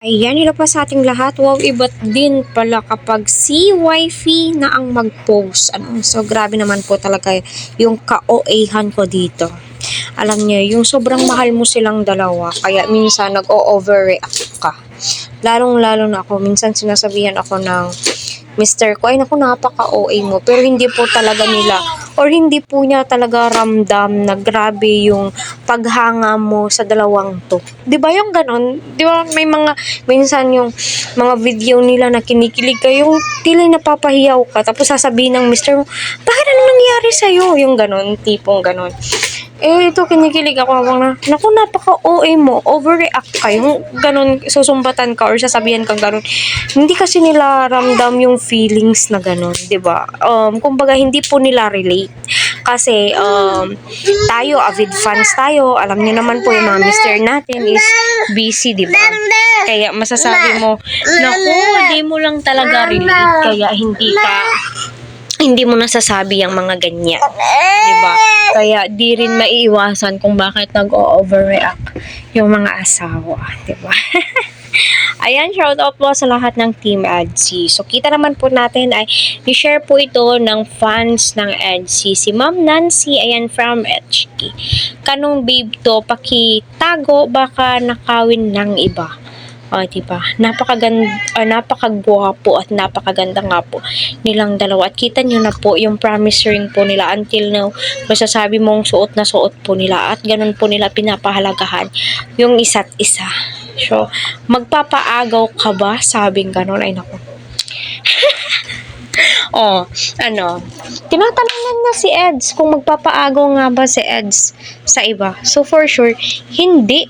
Ayan, hello po sa ating lahat. Wow, iba't din pala kapag si wifey na ang mag-post. So, grabe naman po talaga yung ka-OA-han ko dito. Alam niyo, yung sobrang mahal mo silang dalawa, kaya minsan nag-o-overreact ka. Lalong-lalo na ako, minsan sinasabihan ako ng Mr. ko, ay naku, napaka-OA mo. Pero hindi po talaga nila, or hindi po niya talaga ramdam na grabe yung paghanga mo sa dalawang to. 'Di ba yung ganon? 'Di ba may mga, minsan yung mga video nila na kinikilig ka, yung tila napapahiyaw ka, tapos sasabihin ng Mr. mo, bakit ano nangyari sa'yo? Yung ganon, tipong ganon. Ito kinikilig ako habang naku, napaka-OA mo, overreact ka, yung ganun, susumbatan ka or sasabihan kang ganun. Hindi kasi nila ramdam yung feelings na ganun, 'di ba? Kumbaga hindi po nila relate. Kasi tayo avid fans tayo, alam niyo naman po yung mga mister natin is busy, 'di ba? Kaya masasabi mo, naku, hindi mo lang talaga relate, kaya hindi mo nasasabi ang mga ganyan. 'Di ba? Kaya di rin maiiwasan kung bakit nag-o-overreact yung mga asawa, 'di ba? Ayan, shout out po sa lahat ng Team EDSI. So, kita naman po natin ay i-share po ito ng fans ng EDSI. Si Ma'am Nancy, ayan, from HK. Kanong babe to, pakitago, baka nakawin ng iba. O, diba? Napakagwapo at napakaganda nga po nilang dalawa. At kita nyo na po yung promise ring po nila until now. Masasabi mong suot na suot po nila. At ganun po nila pinapahalagahan yung isa't isa. So, magpapaagaw ka ba? Sabing ganun. Ay, naku. Tinatanungan na si Eds kung magpapaagaw nga ba si Eds sa iba. So, for sure, hindi.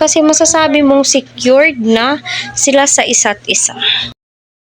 Kasi masasabi mong secured na sila sa isa't isa.